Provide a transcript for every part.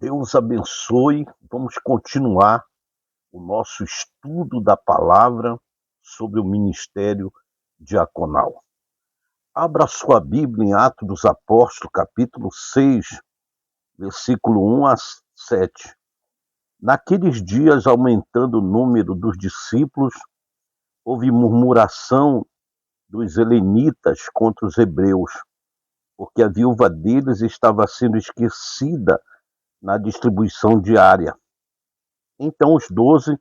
Deus abençoe. Vamos continuar o nosso estudo da palavra sobre o ministério diaconal. Abra sua Bíblia em Atos dos Apóstolos, capítulo 6, versículo 1 a 7. Naqueles dias, aumentando o número dos discípulos, houve murmuração dos helenitas contra os hebreus, porque a viúva deles estava sendo esquecida na distribuição diária. Então os 12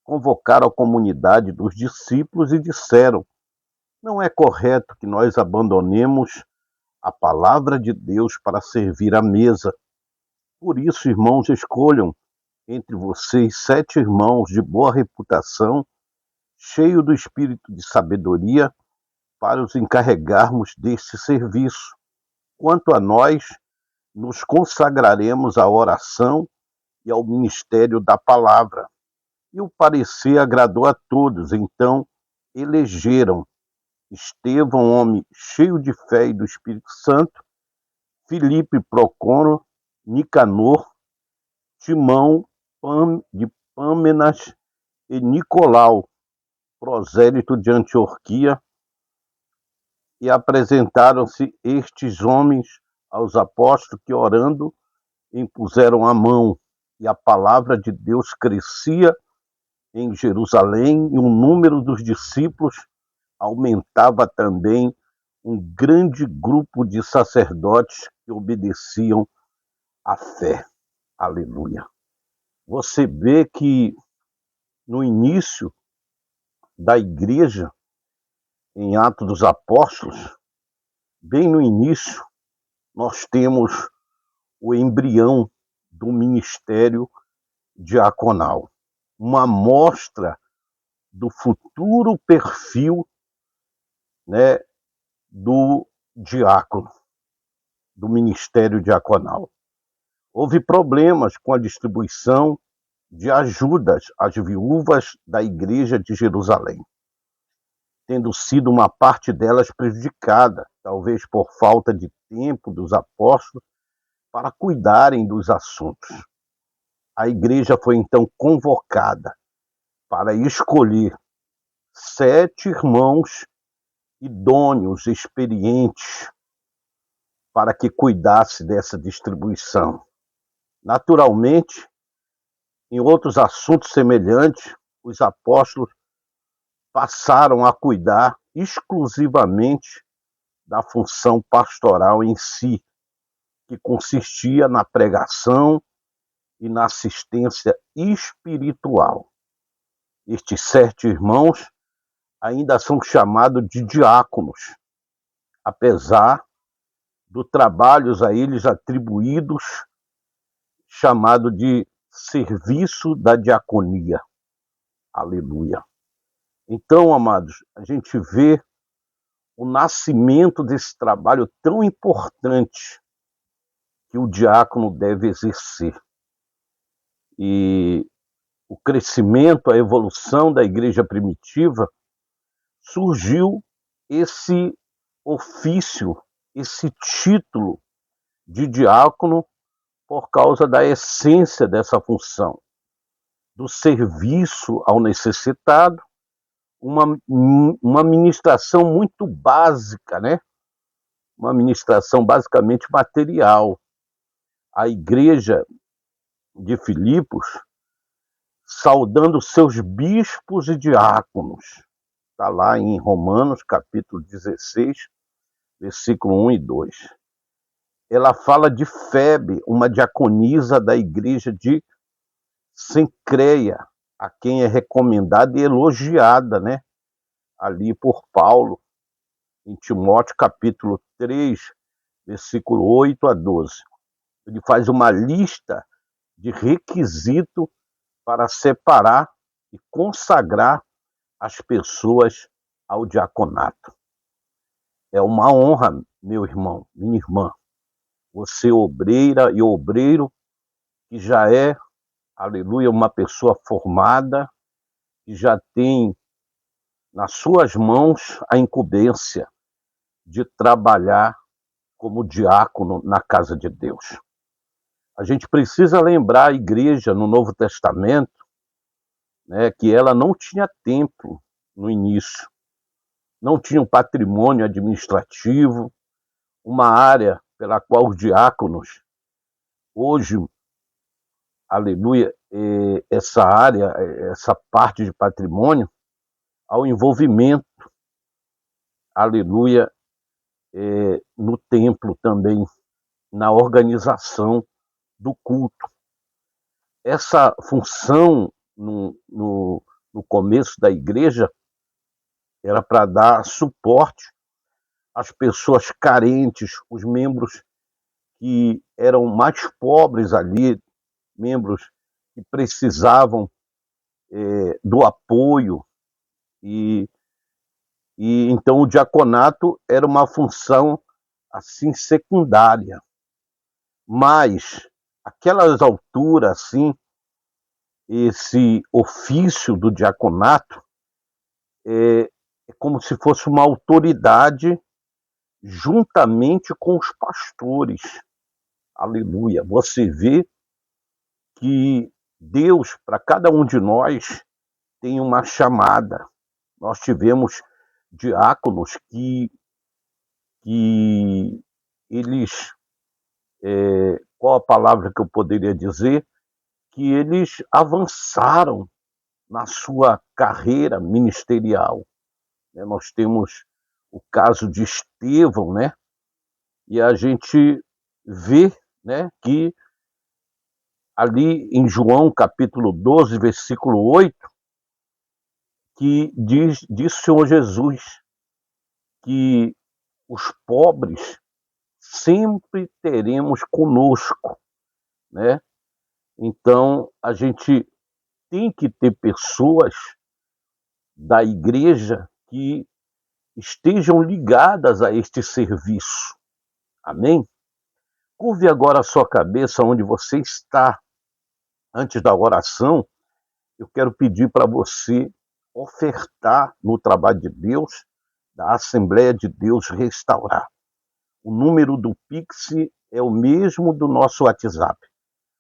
convocaram a comunidade dos discípulos e disseram: não é correto que nós abandonemos a palavra de Deus para servir à mesa. Por isso, irmãos, escolham entre vocês 7 irmãos de boa reputação, cheios do espírito de sabedoria, para os encarregarmos deste serviço. Quanto a nós, nos consagraremos à oração e ao ministério da palavra. E o parecer agradou a todos. Então elegeram Estevão, homem cheio de fé e do Espírito Santo, Filipe, Procoro, Nicanor, Timão de Pâmenas e Nicolau, prosélito de Antioquia, e apresentaram-se estes homens aos apóstolos que, orando, impuseram a mão, e a palavra de Deus crescia em Jerusalém, e o número dos discípulos aumentava também, um grande grupo de sacerdotes que obedeciam à fé. Aleluia. Você vê que no início da igreja, em Atos dos Apóstolos, bem no início, nós temos o embrião do ministério diaconal, uma amostra do futuro perfil, né, do diácono, do ministério diaconal. Houve problemas com a distribuição de ajudas às viúvas da igreja de Jerusalém, tendo sido uma parte delas prejudicada, talvez por falta de tempo dos apóstolos para cuidarem dos assuntos. A igreja foi então convocada para escolher 7 irmãos idôneos, experientes, para que cuidasse dessa distribuição. Naturalmente, em outros assuntos semelhantes, os apóstolos passaram a cuidar exclusivamente da função pastoral em si, que consistia na pregação e na assistência espiritual. Estes 7 irmãos ainda são chamados de diáconos, apesar dos trabalhos a eles atribuídos, chamado de serviço da diaconia. Aleluia. Então, amados, a gente vê o nascimento desse trabalho tão importante que o diácono deve exercer. E o crescimento, a evolução da igreja primitiva, surgiu esse ofício, esse título de diácono por causa da essência dessa função, do serviço ao necessitado, uma ministração muito básica, né? Uma ministração basicamente material. A igreja de Filipos, saudando seus bispos e diáconos, está lá em Romanos, capítulo 16, versículo 1 e 2. Ela fala de Febe, uma diaconisa da igreja de Cencreia, a quem é recomendada e elogiada, né, ali por Paulo, em Timóteo, capítulo 3, versículo 8 a 12. Ele faz uma lista de requisitos para separar e consagrar as pessoas ao diaconato. É uma honra, meu irmão, minha irmã, você obreira e obreiro que já é, aleluia, uma pessoa formada, que já tem nas suas mãos a incumbência de trabalhar como diácono na casa de Deus. A gente precisa lembrar a igreja no Novo Testamento, né, que ela não tinha templo no início, não tinha um patrimônio administrativo, uma área pela qual os diáconos, hoje, aleluia, essa área, essa parte de patrimônio, ao envolvimento, aleluia, no templo também, na organização do culto. Essa função no começo da igreja era para dar suporte às pessoas carentes, os membros que eram mais pobres ali, membros que precisavam do apoio, e então o diaconato era uma função assim secundária, mas aquelas alturas assim, esse ofício do diaconato é como se fosse uma autoridade juntamente com os pastores. Aleluia. Você vê que Deus, para cada um de nós, tem uma chamada. Nós tivemos diáconos que eles, qual a palavra que eu poderia dizer? Que eles avançaram na sua carreira ministerial. Nós temos o caso de Estevão, né? E a gente vê, né, que ali em João capítulo 12, versículo 8, que diz o Senhor Jesus que os pobres sempre teremos conosco, né? Então, a gente tem que ter pessoas da igreja que estejam ligadas a este serviço. Amém? Curve agora a sua cabeça onde você está. Antes da oração, eu quero pedir para você ofertar no trabalho de Deus, da Assembleia de Deus Restaurar. O número do Pix é o mesmo do nosso WhatsApp.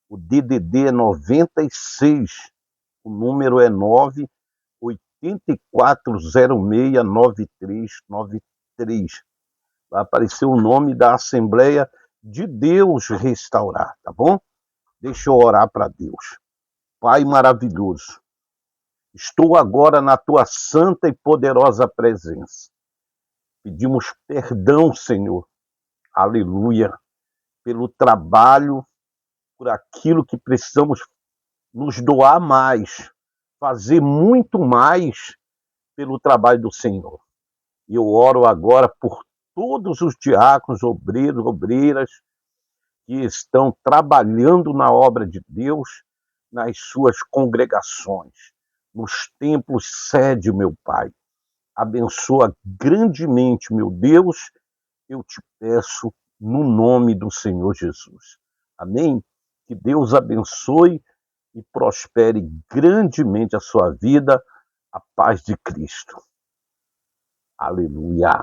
O DDD é 96, o número é 984069393. Vai aparecer o nome da Assembleia de Deus Restaurar, tá bom? Deixa eu orar para Deus. Pai maravilhoso, estou agora na tua santa e poderosa presença. Pedimos perdão, Senhor, aleluia, pelo trabalho, por aquilo que precisamos nos doar mais, fazer muito mais pelo trabalho do Senhor. E eu oro agora por todos os diáconos, obreiros, obreiras que estão trabalhando na obra de Deus, nas suas congregações, nos templos sede, meu Pai. Abençoa grandemente, meu Deus, eu te peço no nome do Senhor Jesus. Amém? Que Deus abençoe e prospere grandemente a sua vida, a paz de Cristo. Aleluia.